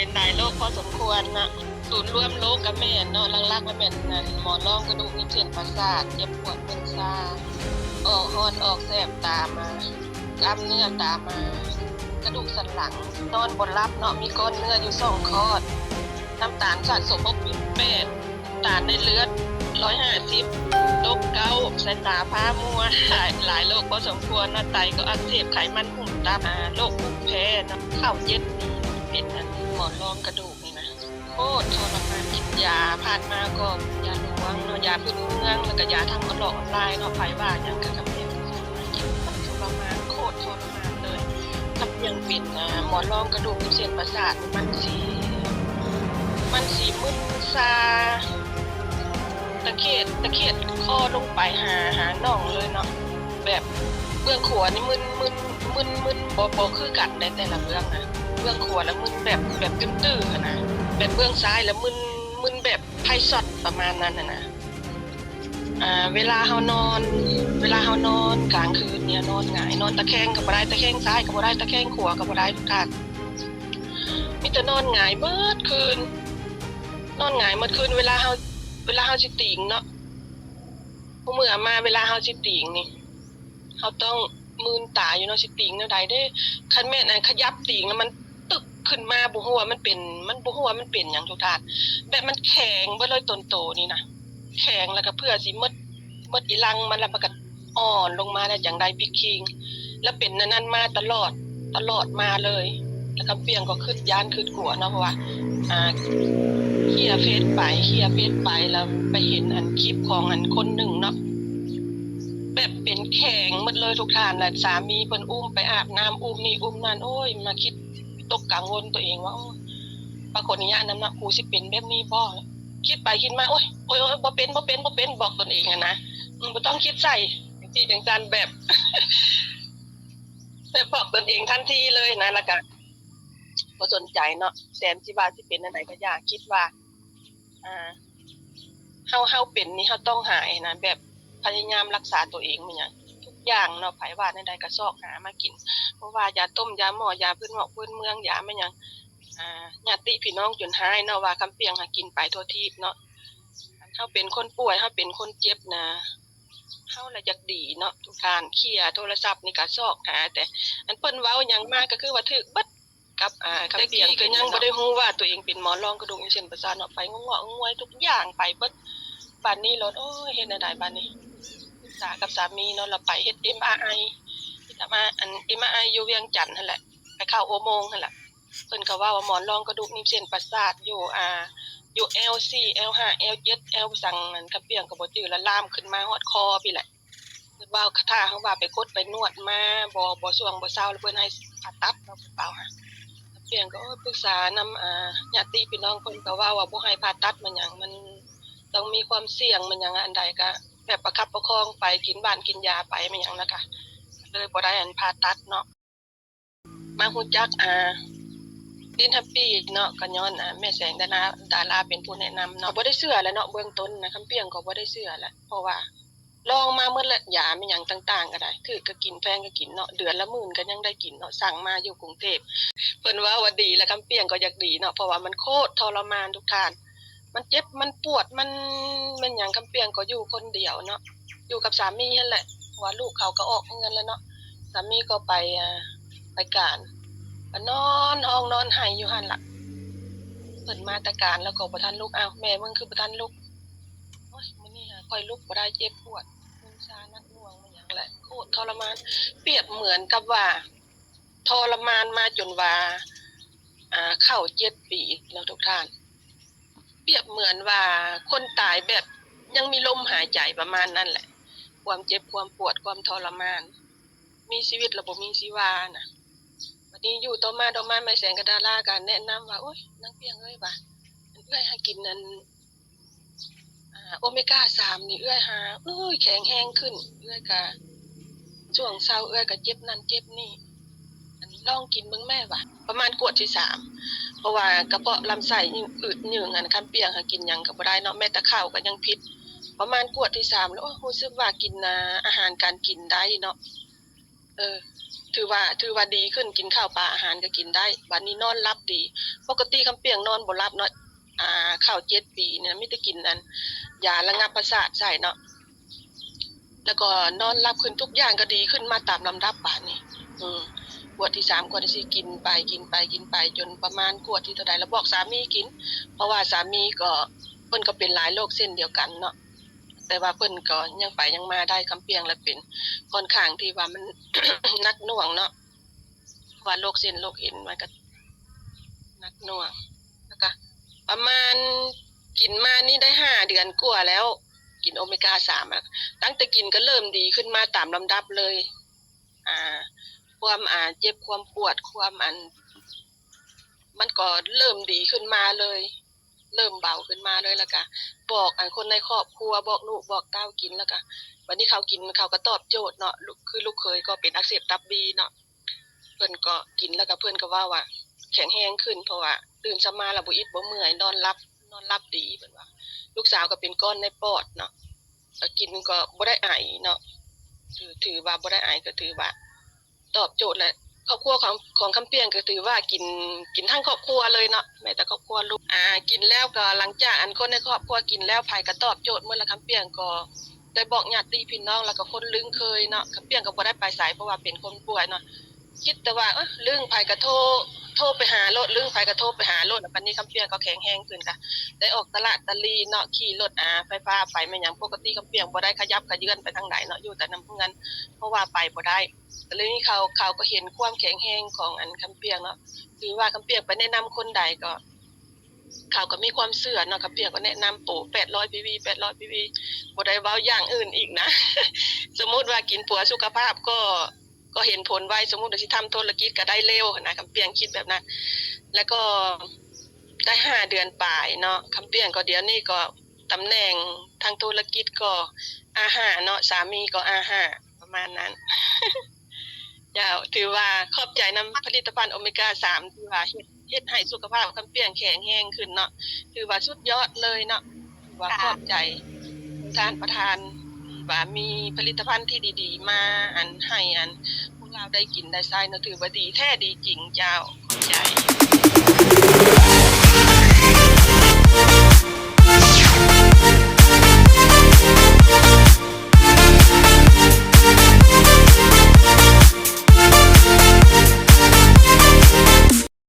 เป็นหลายโรคพอสมควรนะศูนย์รวมโรคกระแม่นเนาะหลักๆกระแม่นนั่นหมอนรองกระดูกมีเส้นประสาทเจ็บปวดเป็นชาออกฮอนออกแสบตามมากล้ามเนื้อตามมากระดูกสันหลังนอนบ่หลับเนาะมีก้อนเนื้ออยู่2ก้อนน้ำตาลสะสม68น้ำตาลในเลือด150โรคเกาต์สายตาพร่ามัวหลายโรคพอสมควรนะไตก็อักเสบไขมันหุ่มตับโรคภูมิแพ้นะข้าวเย็นเป็นอันหมอนรองกระดูกนี่นะโคตรทรมานกินยาผ่านมาก็ยาหลวงเนาะยาพื้นเมืองแล้วก็ยาทางออนไลน์เนาะไผว่าหยังก็กำเป็นกินทรมานโคตรทรมานเลยกับยังเป็นหมอนรองกระดูกเส้นประสาทมันสิมึนซาตะเข็ดคอลงไปหาน่องเลยเนาะแบบเบื้องขวานี่มึนบ่คือกันในแต่ละเบื้องนะเบื้องขวาแล้วมึนแบบตื้อๆนะแบบเบื้องซ้ายแล้วมึนแบบไพ่ช็อตประมาณนั้นนะเวลาเฮานอนกลางคืนเนี่ยนอนหงายนอนตะแคงก็บ่ได้ตะแคงซ้ายก็บ่ได้ตะแคงขวาก็บ่ได้ทุกท่านมีแต่นอนหงายเบิดคืนนอนหงายเมื่อคืนเวลาเฮาสิติงเนาะผู้เมื่อมาเวลาเฮาสิติงนี่เฮาต้องมืนตาอยู่เนาะสิติงแนวใดเด้คันแม่นขยับติงแล้วมันตึกขึ้นมาบ่ฮู้ว่ามันเป็นหยังทุกท่านแบบมันแข็งเบิดเลยต้นโตนี่นะแข็งแล้วก็เพื่อสิหมดอีหลังมันแล้วมันก็อ่อนลงมาได้จังได๋พิกคิงแล้วเป็นนั้นมาตลอดมาเลยแล้วก็เปลี่ยนก็ขึ้นย้านขึ้นกลัวเนาะเพราะว่าเคลียร์เฟซไปแล้วไปเห็นอันคลิปของอันคนหนึ่งเนาะแบบเป็นแข็งหมดเลยทุกท่านแล้วสามีเพิ่นอุ้มไปอาบน้ำอุ้มนี่อุ้มนั่นโอ้ยมาคิดตกกังวลตัวเองว่าปรากฏนี่อันนั้นน่ะกูสิเป็นแบบนี้บ่คิดไปคิดมาโอ้ยบ่เป็นบอกตนเองนะบ่ต้องคิดใส่ที่จังซั่นแบบบอกตนเองทันทีเลยนะแล้วก็บ่สนใจเนาะแสนสิว่าสิเป็นอันใดก็อย่าคิดว่าเฮาเป็นนี่เฮาต้องหายนะแบบพยายามรักษาตัวเองมีหยังทุกอย่างเนาะไผว่าแนวใดก็ซอกหามากินเพราะว่ายาต้มยาหม้อยาพื้นเมืองยาแม่นหยังญาติพี่น้องจนหายเนาะว่าคำเปียงหากินไปทั่วทิพย์เนาะเฮาเป็นคนป่วยเฮาเป็นคนเจ็บนะเฮาละอยากดีเนาะทุกท่านเคลียร์โทรศัพท์นี่ก็ซอกหาแต่อันเพิ่นเว้าหยังมาก็คือว่าถูกเบิดกับคำเปียงก็ยังบ่ได้ฮู้ว่าตัวเองเป็นหมอนรองกระดูกเส้นประสาทเนาะไปงอกๆงวยทุกอย่างไปเบิดบัดนี้รถโอ้ยเฮ็ดแนวใดบัดนี้ปรึกษากับสามีเนาะเราไปเฮ็ด MRI ที่ทำมาอัน MRI อยู่เวียงจันทน์นั่นแหละไปเข้าอุโมงค์นั่นแหละเพิ่นก็ว่าหมอนรองกระดูกเส้นประสาทอยู่ L4 L5 L7 L สั่งนั่นคำเปียงก็บ่จื้อละลามขึ้นมาฮอดคอพี่แหละเพิ่นว่าถ้าเฮาว่าไปกดไปนวดมาบ่ช่วงบ่เซาแล้วเพิ่นให้ผ่าตัดเนาะเปล่าค่ะเปียงก็ปรึกษานำญาติพี่น้องเพิ่นก็ว่าบ่ให้ผ่าตัดมันหยังมันต้องมีความเสี่ยงมันหยังอันใดก็แบบประคับประคองไปกินบ้านกินยาไปมันหยังนะคะเลยบ่ได้อันผ่าตัดเนาะมาฮู้จักดินแฮปปี้เนาะก็ย้อนแม่แสงดาราเป็นผู้แนะนำเนาะบ่ได้เชื่อแหละเนาะเบื้องต้นนะคำเปียงก็บ่ได้เชื่อแหละเพราะว่าลองมาหมดแล้วยามันหยังต่างๆก็ได้ถูกก็กินแพงก็กินเนาะเดือนละหมื่นก็ยังได้กินเนาะสั่งมาอยู่กรุงเทพเพิ่นว่าดีแล้วคำเปียงก็อยากดีเนาะเพราะว่ามันโคตรทรมานทุกท่านมันเจ็บมันปวดมันหยังคำเปียงก็อยู่คนเดียวเนาะอยู่กับสามีนั่นแหละว่าลูกเขาก็ออกเงินแล้วเนาะสามีก็ไปการก็นอนห้องนอนไห้อยู่หั่นล่ะเพิ่นมาแต่การแล้วก็บ่ทันลุกอ้าวแม่มึงคือบ่ทันลุกโอ๊ยมื้อนี้ค่อยลุกบ่ได้เจ็บปวดมึนชานักหน่วงมันหยังแหละโคตรทรมานเปรียบเหมือนกับว่าทรมานมาจนว่าเข้า7ปีแล้วทุกท่านเปรียบเหมือนว่าคนตายแบบยังมีลมหายใจประมาณนั้นแหละความเจ็บความปวดความทรมานมีชีวิตแล้วบ่มีชีวาน่ะบัดนี้อยู่ต่อมาแม่แสงกับดาราก็แนะนำว่าโอ๊ยนางเปียงเอ้ยว่าเอื้อยให้กินนั่นโอเมก้า3นี่เอื้อยหาแข็งแรงขึ้นเอื้อยก็ช่วงเช้าเอื้อยก็เจ็บนั่นเจ็บนี่อันนี้ลองกินเบิ่งแม่ว่าประมาณขวดที่3เพราะว่ากระเพาะลำไส้อืดยืงอันคำเปียงหากินหยังก็บ่ได้เนาะแม้แต่ข้าวก็ยังผิดประมาณขวดที่3แล้วรู้สึกว่ากินอาหารการกินได้เนาะ ถือว่าดีขึ้นกินข้าวปลาอาหารก็กินได้บัดนี้นอนหลับดีปกติคำเปียงนอนบ่หลับเนาะเข้า7ปีเนี่ยมีแต่กินอันยาระงับประสาทใส่เนาะแล้วก็นอนหลับขึ้นทุกอย่างก็ดีขึ้นมาตามลำดับบัดนี้ขวดที่3ขวดที่4กินไปจนประมาณขวดที่เท่าใดแล้วบอกสามีกินเพราะว่าสามีก็เพิ่นก็เป็นหลายโรคเส้นเดียวกันเนาะแต่ว่าเพิ่นก็ยังไปยังมาได้คำเปียงและเป็นค่อนข้างที่ว่ามัน หนักหน่วงเนาะว่าโรคเส้นโรคเอ็นมันก็หนักหน่วงแล้วก็ประมาณกินมานี่ได้5เดือนกว่าแล้วกินโอเมก้า3อะตั้งแต่กินก็เริ่มดีขึ้นมาตามลำดับเลยความเจ็บความปวดความมันก็เริ่มดีขึ้นมาเลยเริ่มเบาขึ้นมาเลยแล้วก็บอกคนในครอบครัวบอกลูกบอกเต้ากินแล้วก็วันนี้เขากินเขาก็ตอบโจทย์เนาะคือลูกเคยก็เป็นอักเสบตับบีเนาะเพิ่นก็กินแล้วก็เพิ่นก็ว่าแข็งแรงขึ้นเพราะว่าตื่นเช้ามาแล้วบ่อิดบ่เมื่อยนอนหลับดีเพิ่นว่าลูกสาวก็เป็นก้อนในปอดเนาะก็กินก็บ่ได้ไอเนาะถือว่าบ่ได้ไอก็ถือว่าตอบโจทย์แหละครอบครัวของคำเปียงก็ถือว่ากินทั้งครอบครัวเลยเนาะแม้แต่ครอบครัวลูกกินแล้วก็หลังจากคนในครอบครัวกินแล้วไผก็ตอบโจทย์เมื่อละคำเปียงก็ได้บอกญาติพี่น้องแล้วก็คนลึงเคยเนาะคำเปียงก็บ่ได้ไปไสเพราะว่าเป็นคนป่วยเนาะคิดแต่ว่าลึงไผก็โทรไปหารถลึงไผก็โทรไปหารถแล้วบัดนี้คำเปียงก็แข็งแรงขึ้นก็ได้ออกตลาดตะลีเนาะขี่รถไฟฟ้าไปแม่นหยังปกติคำเปียงบ่ได้ขยับขยื่นไปทางใดเนาะอยู่แต่นำเพื่อนเพราะว่าไปบ่ได้ก็เลยนี่เขาก็เห็นความแข็งแรงของคำเปียงเนาะถือว่าคำเปียงไปแนะนำคนใดก็เขาก็มีความเชื่อเนาะคำเปียงก็แนะนำโปร800 PV 800 PV บ่ได้เว้าอย่างอื่นอีกนะ สมมุติว่ากินปัวสุขภาพก็เห็นผลไวสมมุติว่าสิทำธุรกิจก็ได้เร็วนะคำเปียงคิดแบบนั้นแล้วก็ได้5เดือนปลายเนาะคำเปียงก็เดี๋ยวนี้ก็ตำแหน่งทางธุรกิจก็อาหารเนาะสามีก็อาหารประมาณนั้น ถือว่าขอบใจนำผลิตภัณฑ์โอเมก้า3ที่ว่าเฮ็ดให้สุขภาพคำเปียงแข็งแรงขึ้นเนาะถือว่าสุดยอดเลยเนาะว่าขอบใจท่านประธานว่ามีผลิตภัณฑ์ที่ดีๆมาให้พวกเราได้กินได้ใช้เนาะถือว่าดีแท้ดีจริงเจ้าขอบใจ